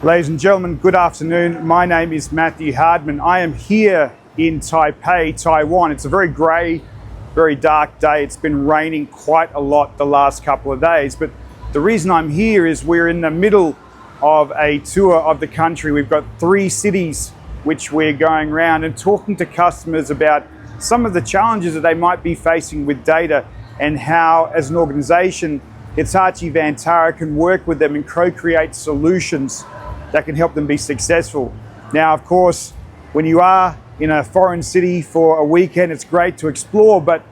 Ladies and gentlemen, good afternoon. My name is Matthew Hardman. I am here in Taipei, Taiwan. It's a very grey, very dark day. It's been raining quite a lot the last couple of days, but the reason I'm here is we're in the middle of a tour of the country. We've got 3 cities which we're going around and talking to customers about some of the challenges that they might be facing with data and how, as an organization, Hitachi Vantara can work with them and co-create solutions that can help them be successful. Now, of course, when you are in a foreign city for a weekend, it's great to explore, but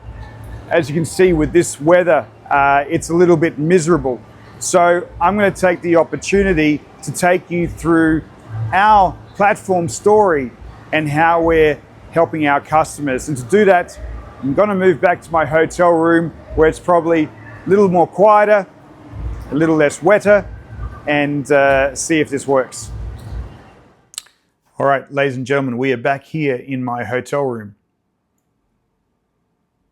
as you can see with this weather, it's a little bit miserable. So I'm going to take the opportunity to take you through our platform story and how we're helping our customers. And to do that, I'm going to move back to my hotel room where it's probably a little more quieter, a little less wetter, and see if this works. All right, ladies and gentlemen, we are back here in my hotel room.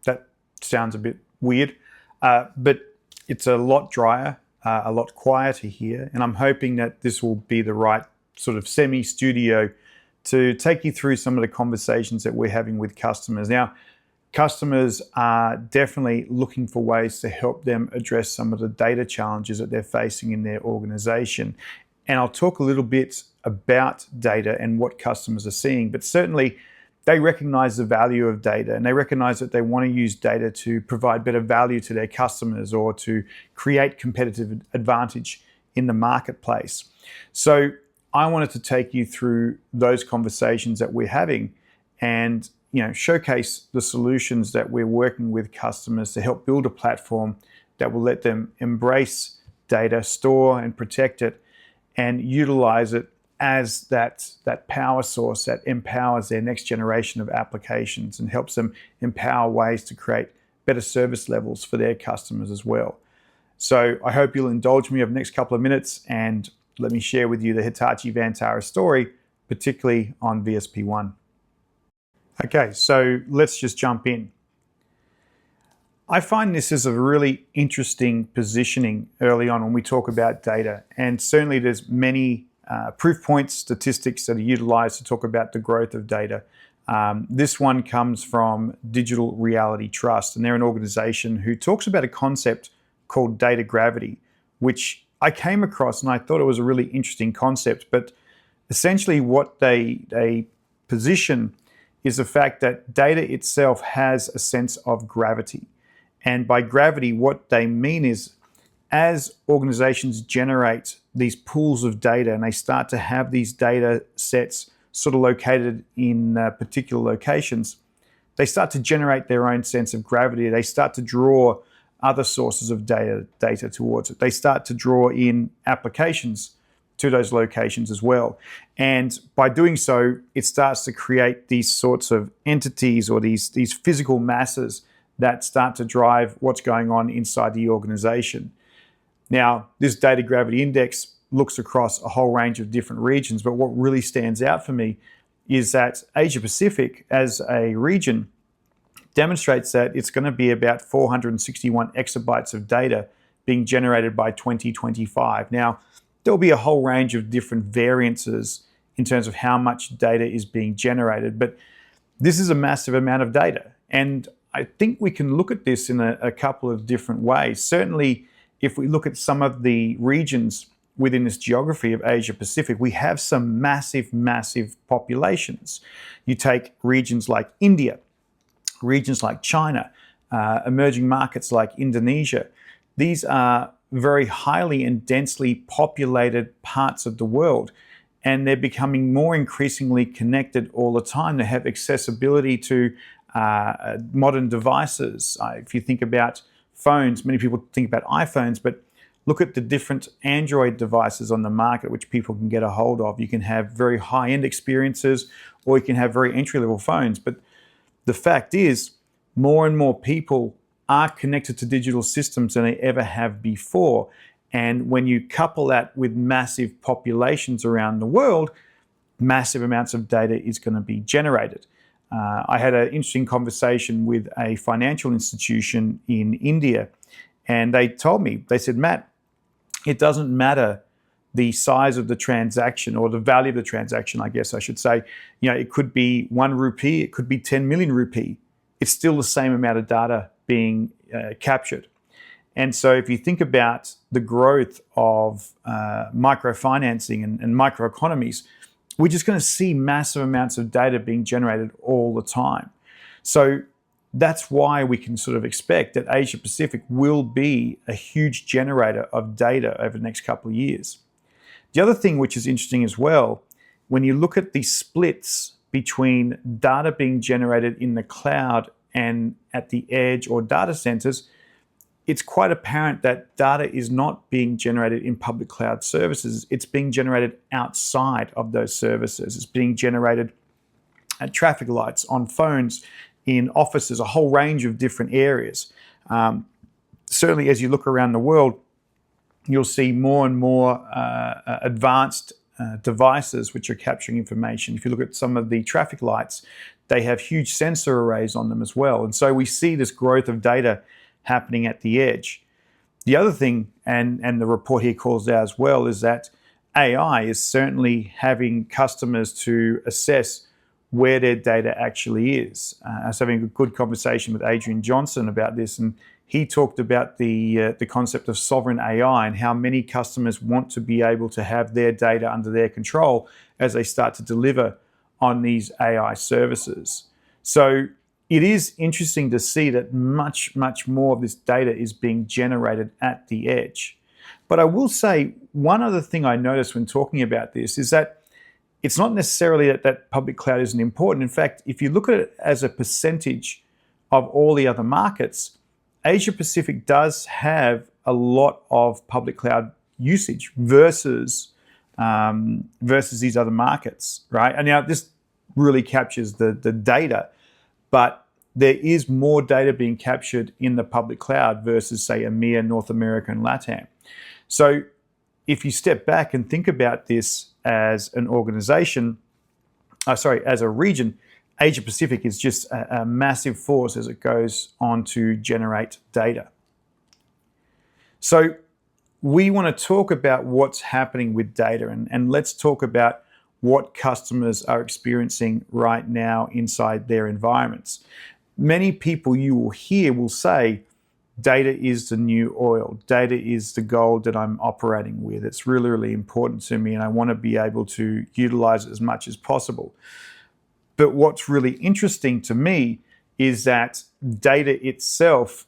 That sounds a bit weird, but it's a lot drier, a lot quieter here, and I'm hoping that this will be the right sort of semi-studio to take you through some of the conversations that we're having with customers. Now, customers are definitely looking for ways to help them address some of the data challenges that they're facing in their organization. And I'll talk a little bit about data and what customers are seeing, but certainly they recognize the value of data and they recognize that they want to use data to provide better value to their customers or to create competitive advantage in the marketplace. So I wanted to take you through those conversations that we're having and showcase the solutions that we're working with customers to help build a platform that will let them embrace data, store and protect it, and utilize it as that power source that empowers their next generation of applications and helps them empower ways to create better service levels for their customers as well. So I hope you'll indulge me over the next couple of minutes and let me share with you the Hitachi Vantara story, particularly on VSP1. Okay, so let's just jump in. I find this is a really interesting positioning early on when we talk about data, and certainly there's many proof points, statistics that are utilized to talk about the growth of data. This one comes from Digital Reality Trust, and they're an organization who talks about a concept called data gravity, which I came across and I thought it was a really interesting concept, but essentially what they position is the fact that data itself has a sense of gravity. And by gravity, what they mean is as organizations generate these pools of data and they start to have these data sets sort of located in particular locations, they start to generate their own sense of gravity. They start to draw other sources of data towards it. They start to draw in applications to those locations as well. And by doing so, it starts to create these sorts of entities or these physical masses that start to drive what's going on inside the organization. Now, this data gravity index looks across a whole range of different regions, but what really stands out for me is that Asia Pacific as a region demonstrates that it's going to be about 461 exabytes of data being generated by 2025. Now, there'll be a whole range of different variances in terms of how much data is being generated, but this is a massive amount of data. And I think we can look at this in a couple of different ways. Certainly, if we look at some of the regions within this geography of Asia Pacific, we have some massive, massive populations. You take regions like India, regions like China, emerging markets like Indonesia. These are very highly and densely populated parts of the world, and they're becoming more increasingly connected all the time. They have accessibility to modern devices. If you think about phones, many people think about iPhones, but look at the different Android devices on the market which people can get a hold of. You can have very high-end experiences or you can have very entry-level phones, but the fact is more and more people are connected to digital systems than they ever have before. And when you couple that with massive populations around the world, massive amounts of data is going to be generated. I had an interesting conversation with a financial institution in India, and they told me, they said, Matt, it doesn't matter the size of the transaction, or the value of the transaction, I guess I should say. It could be 1 rupee, it could be 10 million rupee. It's still the same amount of data being captured. And so if you think about the growth of microfinancing and microeconomies, we're just going to see massive amounts of data being generated all the time. So that's why we can sort of expect that Asia Pacific will be a huge generator of data over the next couple of years. The other thing which is interesting as well, when you look at the splits between data being generated in the cloud and at the edge or data centers, it's quite apparent that data is not being generated in public cloud services. It's being generated outside of those services. It's being generated at traffic lights, on phones, in offices, a whole range of different areas. Certainly, as you look around the world, you'll see more and more advanced devices which are capturing information. If you look at some of the traffic lights, they have huge sensor arrays on them as well. And so we see this growth of data happening at the edge. The other thing, and the report here calls out as well, is that AI is certainly having customers to assess where their data actually is. I was having a good conversation with Adrian Johnson about this, and he talked about the concept of sovereign AI and how many customers want to be able to have their data under their control as they start to deliver on these AI services. So it is interesting to see that much, much more of this data is being generated at the edge. But I will say, one other thing I noticed when talking about this is that it's not necessarily that public cloud isn't important. In fact, if you look at it as a percentage of all the other markets, Asia Pacific does have a lot of public cloud usage versus these other markets, right? And now this really captures the data, but there is more data being captured in the public cloud versus, say, EMEA, North America, and LATAM. So if you step back and think about this as an organization, as a region, Asia Pacific is just a massive force as it goes on to generate data. So we want to talk about what's happening with data, and let's talk about what customers are experiencing right now inside their environments. Many people you will hear will say, data is the new oil. Data is the gold that I'm operating with. It's really, really important to me, and I want to be able to utilize it as much as possible. But what's really interesting to me is that data itself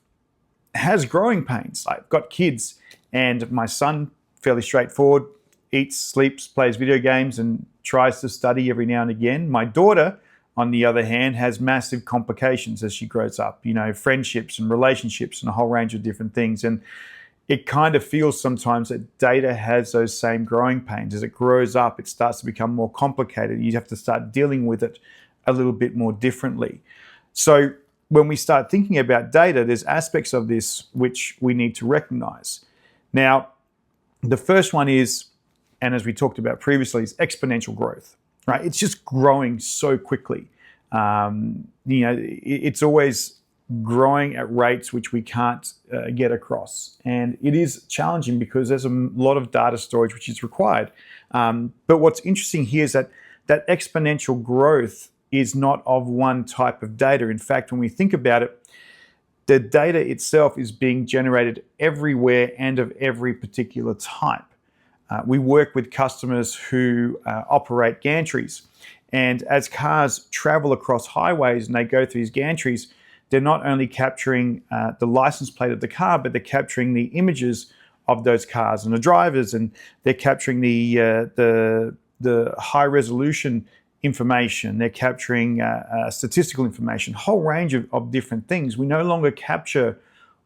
has growing pains. I've got kids, and my son, fairly straightforward, eats, sleeps, plays video games, and tries to study every now and again. My daughter, on the other hand, has massive complications as she grows up, friendships and relationships and a whole range of different things. And it kind of feels sometimes that data has those same growing pains. As it grows up, it starts to become more complicated. You have to start dealing with it a little bit more differently. So when we start thinking about data, there's aspects of this which we need to recognize. Now, the first one is, and as we talked about previously, is exponential growth, right? It's just growing so quickly. It's always growing at rates which we can't get across. And it is challenging because there's a lot of data storage which is required. But what's interesting here is that exponential growth is not of one type of data. In fact, when we think about it, the data itself is being generated everywhere and of every particular type. We work with customers who operate gantries. And as cars travel across highways and they go through these gantries, they're not only capturing the license plate of the car, but they're capturing the images of those cars and the drivers, and they're capturing the high resolution information. They're capturing statistical information, a whole range of different things. We no longer capture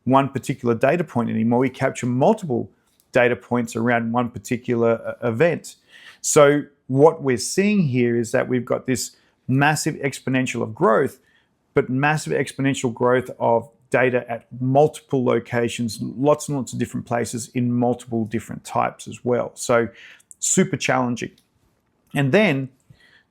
one particular data point anymore. We capture multiple data points around one particular event. So what we're seeing here is that we've got this massive exponential of growth, but massive exponential growth of data at multiple locations, lots and lots of different places in multiple different types as well. So super challenging. And then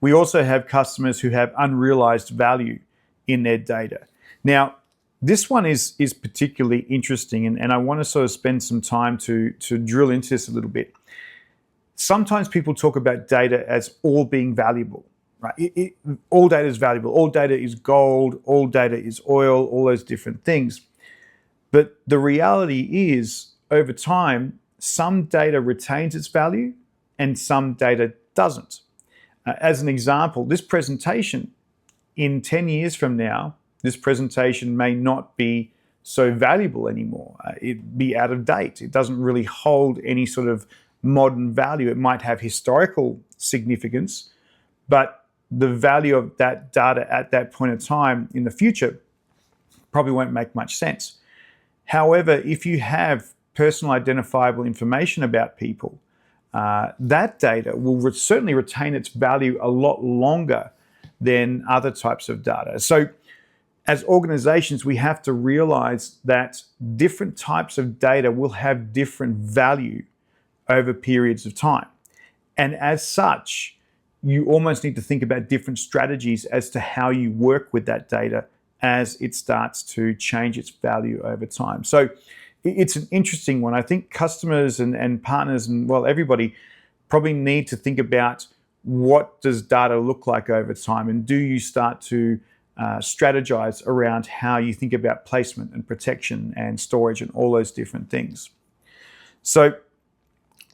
we also have customers who have unrealized value in their data. Now, this one is particularly interesting, and I want to sort of spend some time to drill into this a little bit. sometimes people talk about data as all being valuable, right? All data is valuable. All data is gold. All data is oil, all those different things. But the reality is, over time, some data retains its value and some data doesn't. As an example, this presentation, in 10 years from now, this presentation may not be so valuable anymore. It'd be out of date. It doesn't really hold any sort of modern value. It might have historical significance, but the value of that data at that point in time in the future probably won't make much sense. However, if you have personal identifiable information about people, that data will certainly retain its value a lot longer than other types of data. So as organizations, we have to realize that different types of data will have different value over periods of time. And as such, you almost need to think about different strategies as to how you work with that data as it starts to change its value over time. So it's an interesting one. I think customers and partners and, well, everybody probably need to think about what does data look like over time, and do you start to strategize around how you think about placement and protection and storage and all those different things. So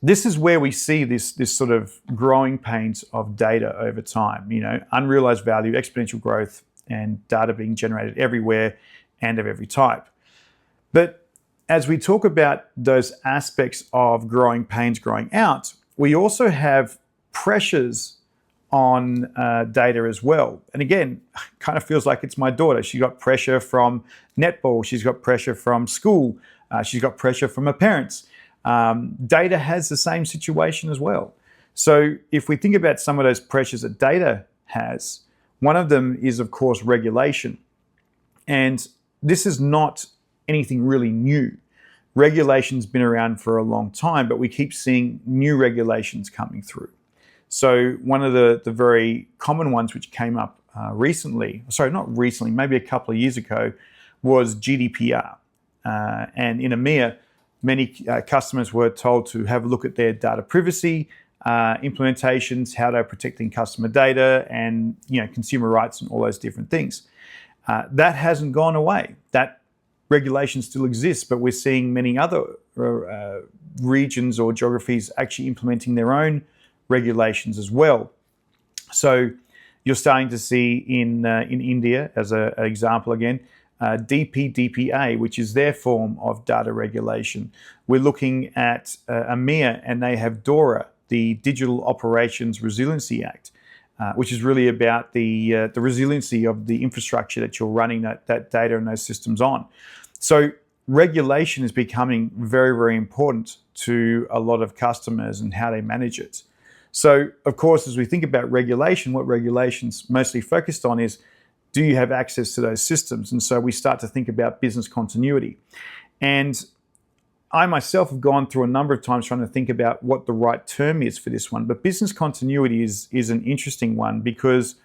this is where we see this sort of growing pains of data over time, unrealized value, exponential growth, and data being generated everywhere and of every type. But as we talk about those aspects of growing pains growing out, we also have pressures on data as well. And again, kind of feels like it's my daughter. She got pressure from netball. She's got pressure from school. She's got pressure from her parents. Data has the same situation as well. So if we think about some of those pressures that data has, one of them is, of course, regulation. And this is not anything really new. Regulation's been around for a long time, but we keep seeing new regulations coming through. So one of the very common ones which came up maybe a couple of years ago, was GDPR. And in EMEA, many customers were told to have a look at their data privacy implementations, how they're protecting customer data, and consumer rights and all those different things. That hasn't gone away. That regulation still exists, but we're seeing many other regions or geographies actually implementing their own regulations as well. So you're starting to see in India, as an example again, DPDPA, which is their form of data regulation. We're looking at EMEA, and they have DORA, the Digital Operations Resiliency Act, which is really about the resiliency of the infrastructure that you're running that data and those systems on. So regulation is becoming very, very important to a lot of customers and how they manage it. So, of course, as we think about regulation, what regulation's mostly focused on is, do you have access to those systems? And so we start to think about business continuity. And I myself have gone through a number of times trying to think about what the right term is for this one. But business continuity is an interesting one, because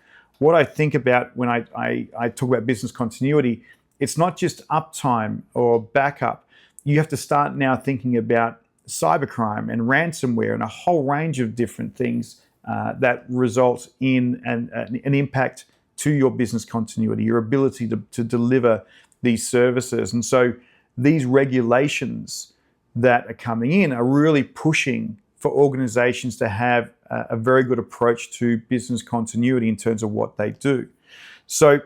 what I think about when I talk about business continuity, it's not just uptime or backup. You have to start now thinking about cybercrime and ransomware and a whole range of different things that result in an impact to your business continuity, your ability to deliver these services. And so these regulations that are coming in are really pushing for organizations to have a very good approach to business continuity in terms of what they do. So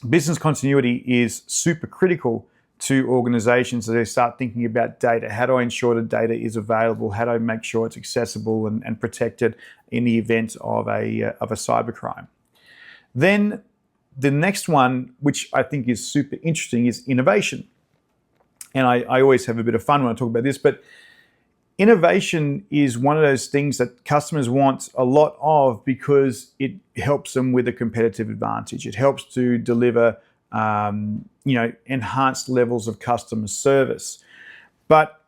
business continuity is super critical to organizations as they start thinking about data. How do I ensure the data is available? How do I make sure it's accessible and protected in the event of a cybercrime? Then the next one, which I think is super interesting, is innovation. And I always have a bit of fun when I talk about this, but innovation is one of those things that customers want a lot of because it helps them with a competitive advantage. It helps to deliver enhanced levels of customer service. But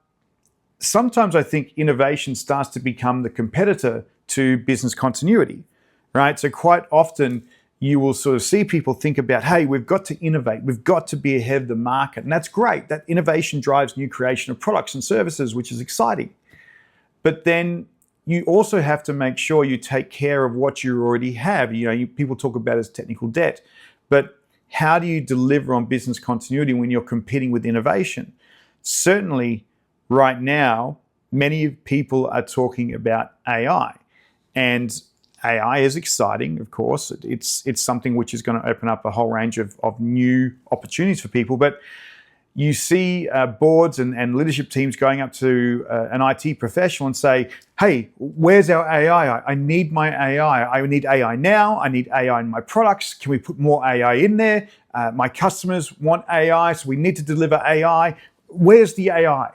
sometimes I think innovation starts to become the competitor to business continuity, right? So quite often you will sort of see people think about, hey, we've got to innovate. We've got to be ahead of the market. And that's great. That innovation drives new creation of products and services, which is exciting. But then you also have to make sure you take care of what you already have. People talk about it as technical debt, but how do you deliver on business continuity when you're competing with innovation? Certainly, right now, many people are talking about AI, and AI is exciting, of course. It's something which is going to open up a whole range of new opportunities for people, but you see boards and leadership teams going up to an IT professional and say, hey, where's our AI? I need my AI. I need AI now. I need AI in my products. Can we put more AI in there? My customers want AI, so we need to deliver AI. Where's the AI?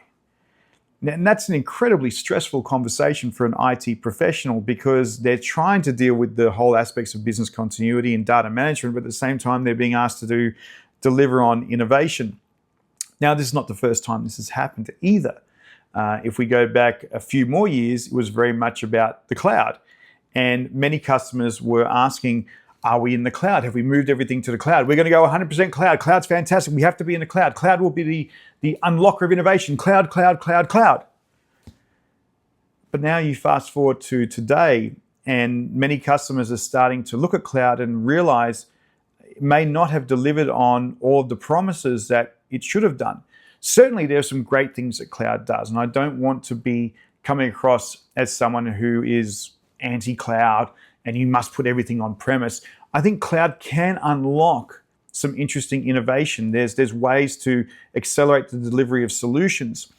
And that's an incredibly stressful conversation for an IT professional, because they're trying to deal with the whole aspects of business continuity and data management, but at the same time, they're being asked to deliver on innovation. Now, this is not the first time this has happened either. If we go back a few more years, it was very much about the cloud. And many customers were asking, are we in the cloud? Have we moved everything to the cloud? We're going to go 100% cloud. Cloud's fantastic. We have to be in the cloud. Cloud will be the unlocker of innovation. Cloud, cloud, cloud, cloud. But now you fast forward to today, and many customers are starting to look at cloud and realize it may not have delivered on all of the promises that it should have done. Certainly, there are some great things that cloud does, and I don't want to be coming across as someone who is anti-cloud and you must put everything on premise. I think cloud can unlock some interesting innovation. There's ways to accelerate the delivery of solutions,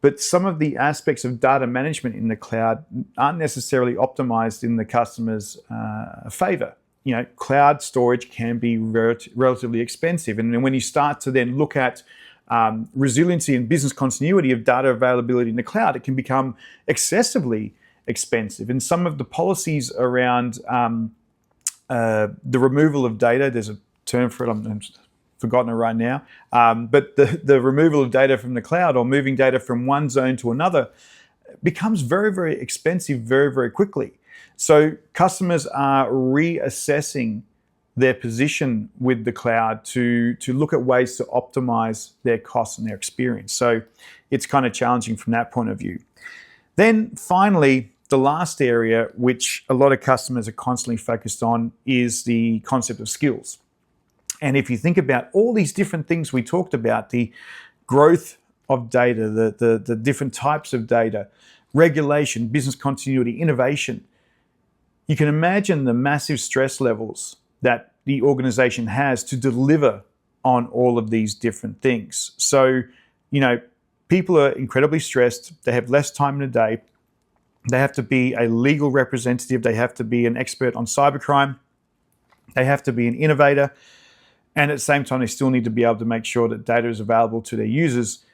but some of the aspects of data management in the cloud aren't necessarily optimized in the customer's favor. Cloud storage can be relatively expensive. And then when you start to then look at resiliency and business continuity of data availability in the cloud, it can become excessively expensive. And some of the policies around the removal of data, there's a term for it, I'm forgotten it right now, but the removal of data from the cloud or moving data from one zone to another becomes very, very expensive very, very quickly. So customers are reassessing their position with the cloud to look at ways to optimize their costs and their experience. So it's kind of challenging from that point of view. Then finally, the last area, which a lot of customers are constantly focused on, is the concept of skills. And if you think about all these different things we talked about, the growth of data, the different types of data, regulation, business continuity, innovation, you can imagine the massive stress levels that the organization has to deliver on all of these different things. So, people are incredibly stressed. They have less time in a day. They have to be a legal representative. They have to be an expert on cybercrime. They have to be an innovator. And at the same time, they still need to be able to make sure that data is available to their users.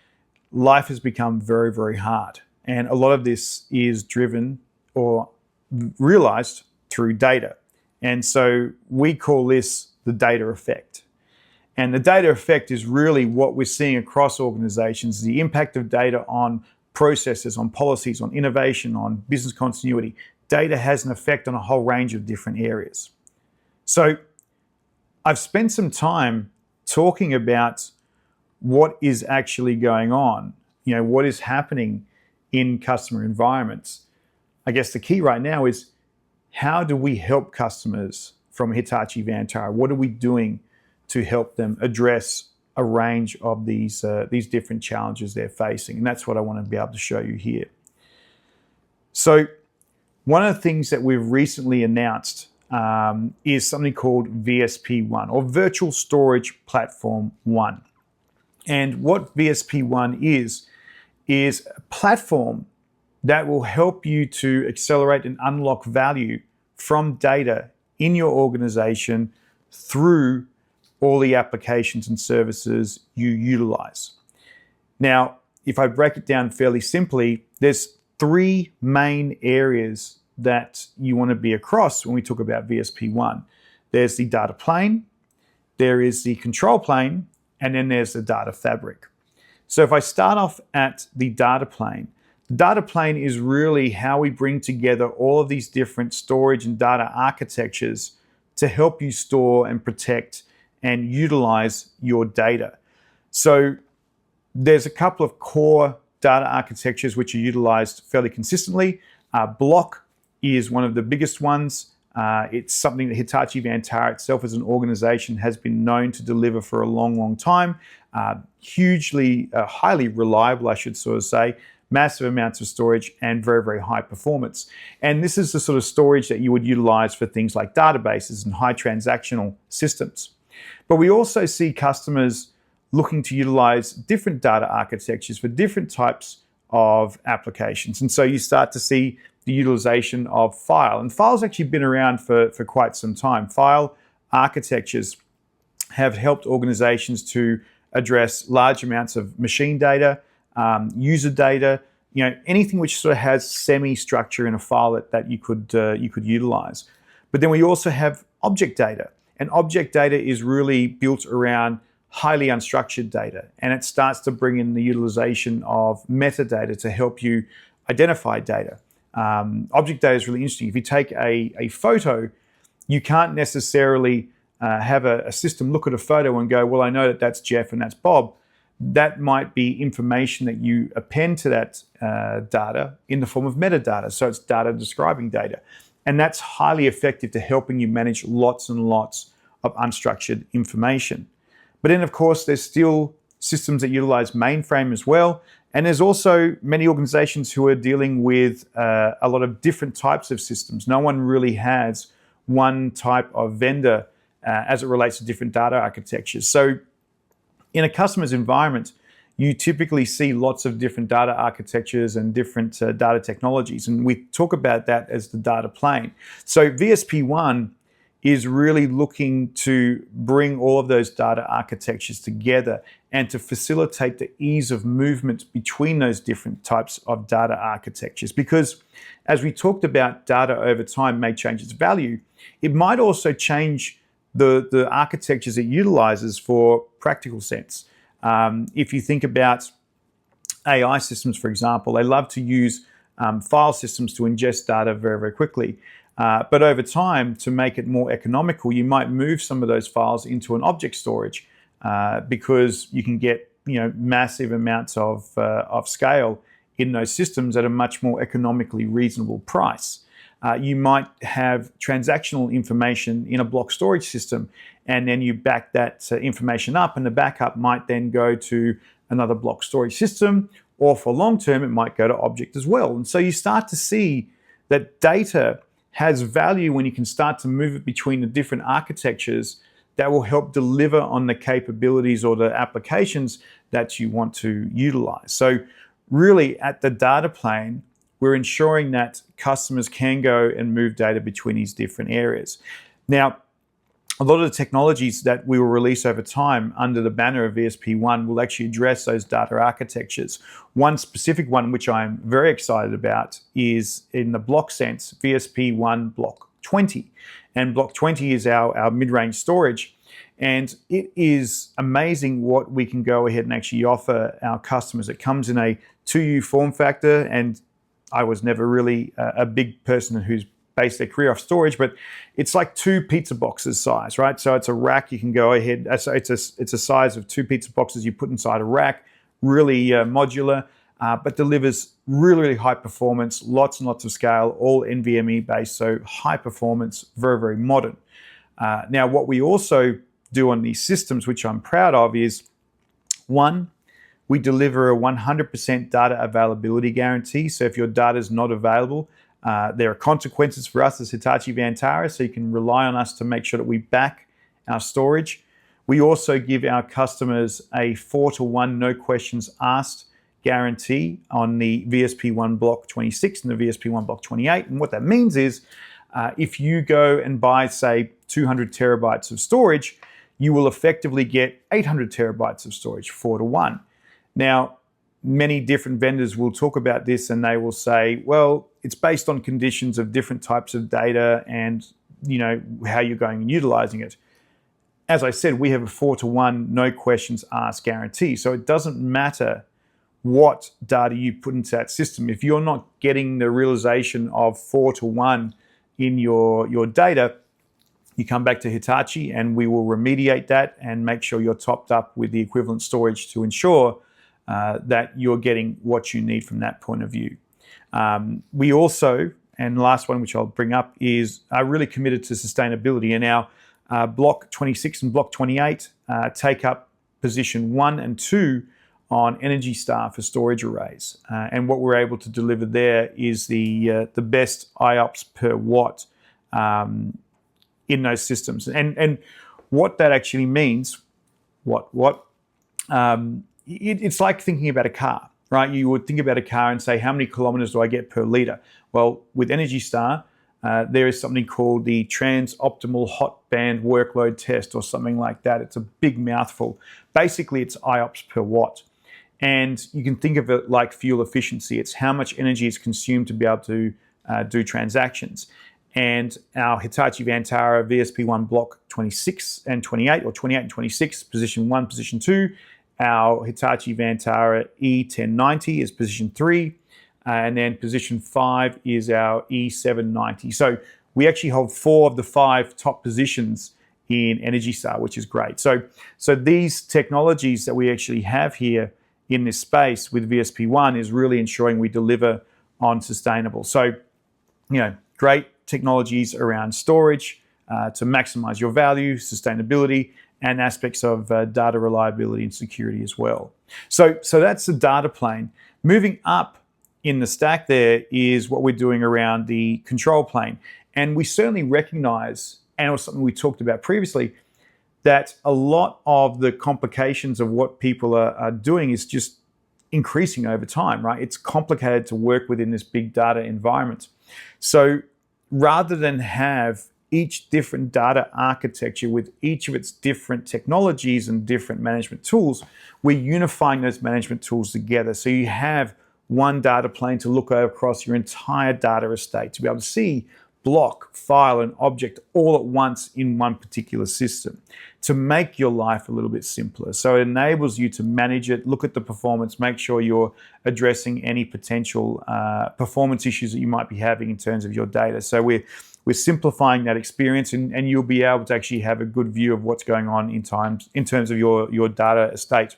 Life has become very, very hard. And a lot of this is driven or realized through data. And so we call this the data effect. And the data effect is really what we're seeing across organizations, the impact of data on processes, on policies, on innovation, on business continuity. Data has an effect on a whole range of different areas. So I've spent some time talking about what is actually going on, what is happening in customer environments. I guess the key right now is, how do we help customers from Hitachi Vantara? What are we doing to help them address a range of these different challenges they're facing? And that's what I want to be able to show you here. So one of the things that we've recently announced is something called VSP1, or Virtual Storage Platform 1. And what VSP1 is a platform that will help you to accelerate and unlock value from data in your organization through all the applications and services you utilize. Now, if I break it down fairly simply, there's three main areas that you want to be across when we talk about VSP1. There's the data plane, there is the control plane, and then there's the data fabric. So if I start off at the data plane, the data plane is really how we bring together all of these different storage and data architectures to help you store and protect and utilize your data. So there's a couple of core data architectures which are utilized fairly consistently. Block is one of the biggest ones. It's something that Hitachi Vantara itself as an organization has been known to deliver for a long, long time. Highly reliable, I should sort of say, massive amounts of storage and very, very high performance. And this is the sort of storage that you would utilize for things like databases and high transactional systems. But we also see customers looking to utilize different data architectures for different types of applications. And so you start to see the utilization of file. And file's actually been around for quite some time. File architectures have helped organizations to address large amounts of machine data, user data, anything which sort of has semi-structure in a file that you could utilize. But then we also have object data. And object data is really built around highly unstructured data. And it starts to bring in the utilization of metadata to help you identify data. Object data is really interesting. If you take a photo, you can't necessarily have a system look at a photo and go, well, I know that that's Jeff and that's Bob. That might be information that you append to that data in the form of metadata. So it's data describing data. And that's highly effective to helping you manage lots and lots of unstructured information. But then, of course, there's still systems that utilize mainframe as well. And there's also many organizations who are dealing with a lot of different types of systems. No one really has one type of vendor as it relates to different data architectures. So in a customer's environment, you typically see lots of different data architectures and different data technologies. And we talk about that as the data plane. So VSP1 is really looking to bring all of those data architectures together and to facilitate the ease of movement between those different types of data architectures. Because as we talked about, data over time may change its value. It might also change the architectures it utilizes for practical sense. If you think about AI systems, for example, they love to use file systems to ingest data very, very quickly. But over time, to make it more economical, you might move some of those files into an object storage because you can get massive amounts of scale in those systems at a much more economically reasonable price. You might have transactional information in a block storage system, and then you back that information up, and the backup might then go to another block storage system, or for long term, it might go to object as well. And so you start to see that data has value when you can start to move it between the different architectures that will help deliver on the capabilities or the applications that you want to utilize. So really at the data plane, we're ensuring that customers can go and move data between these different areas. Now, a lot of the technologies that we will release over time under the banner of VSP1 will actually address those data architectures. One specific one, which I'm very excited about, is in the block sense, VSP1 Block 20. And Block 20 is our mid-range storage. And it is amazing what we can go ahead and actually offer our customers. It comes in a 2U form factor, and I was never really a big person who's based their career off storage, but it's like 2 pizza boxes size, right? So it's a rack. You can go ahead. It's a size of 2 pizza boxes you put inside a rack. Really modular, but delivers really, really high performance, lots and lots of scale, all NVMe based. So high performance, very, very modern. Now, what we also do on these systems, which I'm proud of, is one, we deliver a 100% data availability guarantee. So if your data is not available, there are consequences for us as Hitachi Vantara, so you can rely on us to make sure that we back our storage. We also give our customers a 4-to-1 no questions asked guarantee on the VSP1 Block 26 and the VSP1 Block 28. And what that means is if you go and buy, say, 200 terabytes of storage, you will effectively get 800 terabytes of storage, 4-to-1. Now, many different vendors will talk about this and they will say, well, it's based on conditions of different types of data and how you're going and utilizing it. As I said, we have a 4-to-1 no questions asked guarantee. So it doesn't matter what data you put into that system. If you're not getting the realization of 4-to-1 in your data, you come back to Hitachi and we will remediate that and make sure you're topped up with the equivalent storage to ensure that you're getting what you need from that point of view. We also, and the last one which I'll bring up, is really committed to sustainability. And our Block 26 and Block 28 take up position 1 and 2 on Energy Star for storage arrays. And what we're able to deliver there is the best IOPS per watt in those systems. And what that actually means, it's like thinking about a car, right? You would think about a car and say, how many kilometers do I get per litre? Well, with Energy Star, there is something called the Trans-Optimal Hot Band Workload Test or something like that. It's a big mouthful. Basically, it's IOPS per watt. And you can think of it like fuel efficiency. It's how much energy is consumed to be able to do transactions. And our Hitachi Vantara VSP1 Block 26 and 28, or 28 and 26, position 1, position 2. Our Hitachi Vantara E1090 is position 3. And then position 5 is our E790. So we actually hold 4 of the 5 top positions in Energy Star, which is great. So these technologies that we actually have here in this space with VSP1 is really ensuring we deliver on sustainable. So, great technologies around storage to maximize your value, sustainability, and aspects of data reliability and security as well. So that's the data plane. Moving up in the stack there is what we're doing around the control plane. And we certainly recognize, and it was something we talked about previously, that a lot of the complications of what people are doing is just increasing over time, right? It's complicated to work within this big data environment. So rather than have each different data architecture with each of its different technologies and different management tools, we're unifying those management tools together. So you have one data plane to look across your entire data estate, to be able to see block, file, and object all at once in one particular system, to make your life a little bit simpler. So it enables you to manage it, look at the performance, make sure you're addressing any potential performance issues that you might be having in terms of your data. So we're simplifying that experience, and you'll be able to actually have a good view of what's going on in terms of your data estate.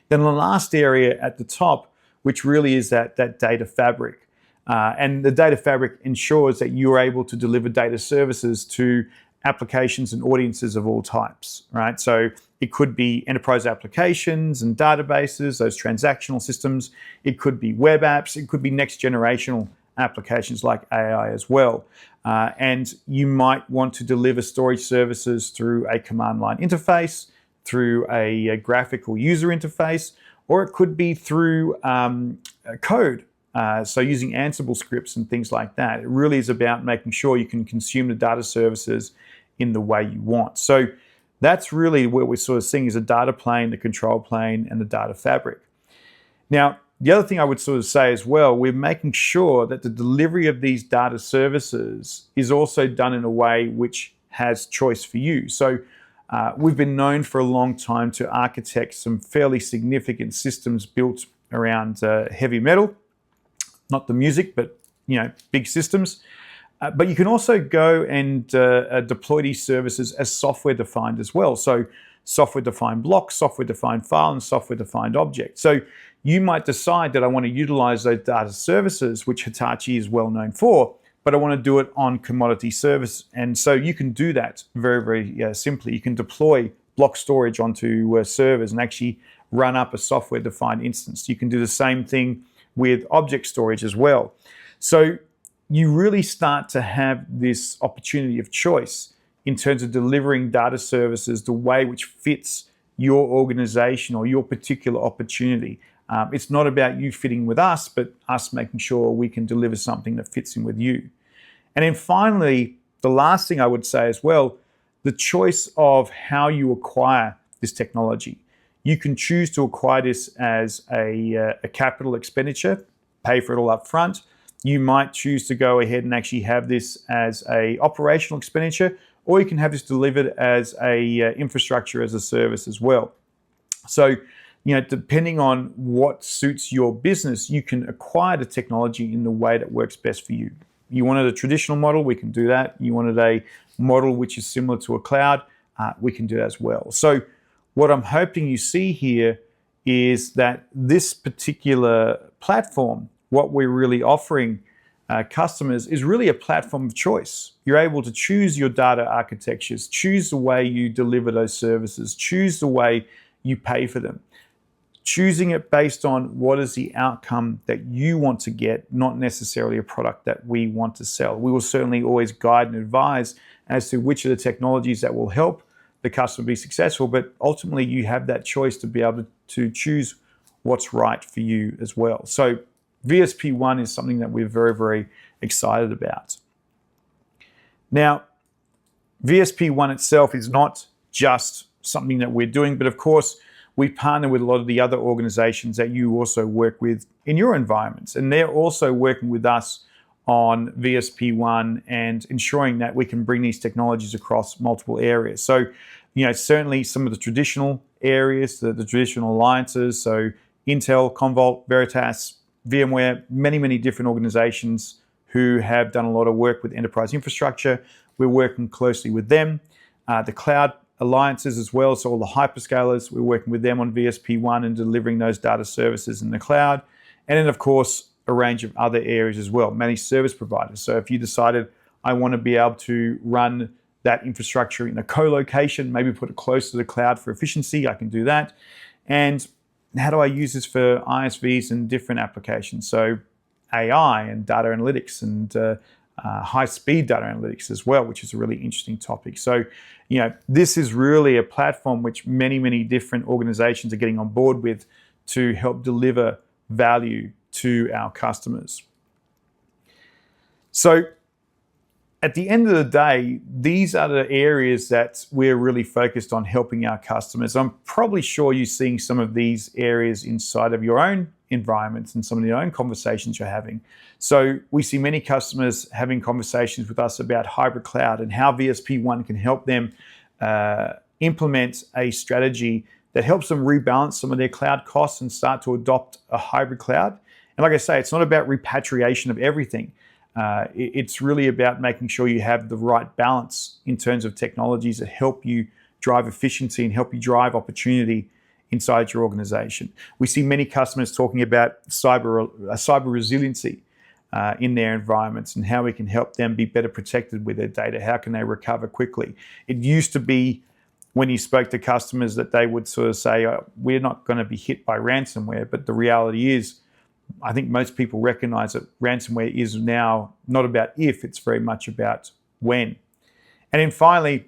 Then the last area at the top, which really is that data fabric. And the data fabric ensures that you're able to deliver data services to applications and audiences of all types, right? So it could be enterprise applications and databases, those transactional systems. It could be web apps. It could be next generational applications like AI as well. And you might want to deliver storage services through a command line interface, through a graphical user interface, or it could be through code. So using Ansible scripts and things like that. It really is about making sure you can consume the data services in the way you want. So that's really what we're sort of seeing is a data plane, the control plane, and the data fabric. Now, the other thing I would sort of say as well, we're making sure that the delivery of these data services is also done in a way which has choice for you. So we've been known for a long time to architect some fairly significant systems built around heavy metal. Not the music, but big systems. But you can also go and deploy these services as software-defined as well. So software-defined block, software-defined file, and software-defined object. So you might decide that I want to utilize those data services, which Hitachi is well known for, but I want to do it on commodity service. And so you can do that very, very simply. You can deploy block storage onto servers and actually run up a software-defined instance. You can do the same thing with object storage as well. So you really start to have this opportunity of choice in terms of delivering data services the way which fits your organization or your particular opportunity. It's not about you fitting with us, but us making sure we can deliver something that fits in with you. And then finally, the last thing I would say as well, the choice of how you acquire this technology. You can choose to acquire this as a capital expenditure, pay for it all up front. You might choose to go ahead and actually have this as a operational expenditure, or you can have this delivered as a infrastructure as a service as well. So, depending on what suits your business, you can acquire the technology in the way that works best for you. You wanted a traditional model, we can do that. You wanted a model which is similar to a cloud, we can do that as well. So what I'm hoping you see here is that this particular platform what we're really offering customers is really a platform of choice. You're able to choose your data architectures, choose the way you deliver those services, choose the way you pay for them. Choosing it based on what is the outcome that you want to get, not necessarily a product that we want to sell. We will certainly always guide and advise as to which of the technologies that will help the customer be successful, but ultimately you have that choice to be able to choose what's right for you as well. So VSP1 is something that we're very, very excited about. Now, VSP1 itself is not just something that we're doing, but of course, we partner with a lot of the other organizations that you also work with in your environments. And they're also working with us on VSP1 and ensuring that we can bring these technologies across multiple areas. So, certainly some of the traditional areas, the traditional alliances, so Intel, Commvault, Veritas, VMware, many, many different organizations who have done a lot of work with enterprise infrastructure. We're working closely with them. The cloud alliances as well, so all the hyperscalers, we're working with them on VSP1 and delivering those data services in the cloud. And then, of course, a range of other areas as well, managed service providers. So if you decided, I want to be able to run that infrastructure in a co-location, maybe put it close to the cloud for efficiency, I can do that. And how do I use this for ISVs and different applications? So AI and data analytics and high-speed data analytics as well, which is a really interesting topic. So, this is really a platform which many, many different organizations are getting on board with to help deliver value to our customers. So, at the end of the day, these are the areas that we're really focused on helping our customers. I'm probably sure you're seeing some of these areas inside of your own environments and some of your own conversations you're having. So we see many customers having conversations with us about hybrid cloud and how VSP1 can help them implement a strategy that helps them rebalance some of their cloud costs and start to adopt a hybrid cloud. And like I say, it's not about repatriation of everything. It's really about making sure you have the right balance in terms of technologies that help you drive efficiency and help you drive opportunity inside your organization. We see many customers talking about cyber resiliency in their environments and how we can help them be better protected with their data. How can they recover quickly? It used to be when you spoke to customers that they would sort of say, we're not going to be hit by ransomware. But the reality is, I think most people recognize that ransomware is now not about if, it's very much about when. And then finally,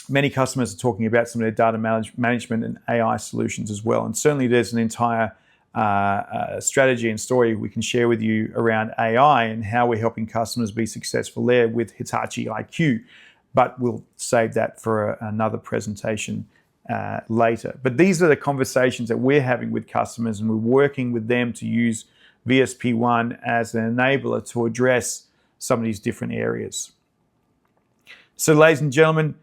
many customers are talking about some of their data management and AI solutions as well. And certainly there's an entire strategy and story we can share with you around AI and how we're helping customers be successful there with Hitachi IQ. But we'll save that for another presentation later. But these are the conversations that we're having with customers, and we're working with them to use VSP1 as an enabler to address some of these different areas. So, ladies and gentlemen,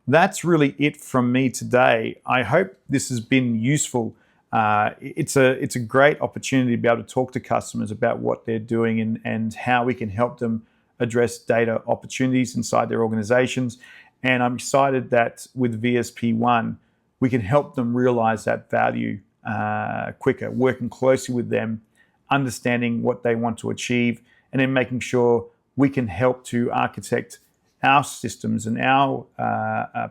that's really it from me today. I hope this has been useful. It's a great opportunity to be able to talk to customers about what they're doing and how we can help them address data opportunities inside their organizations. And I'm excited that with VSP1, we can help them realize that value quicker, working closely with them, understanding what they want to achieve, and then making sure we can help to architect our systems and our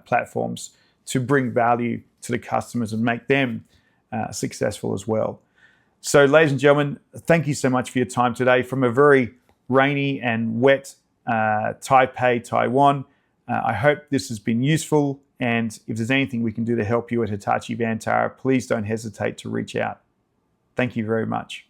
platforms to bring value to the customers and make them successful as well. So, ladies and gentlemen, thank you so much for your time today from a very rainy and wet Taipei, Taiwan. I hope this has been useful, and if there's anything we can do to help you at Hitachi Vantara, please don't hesitate to reach out. Thank you very much.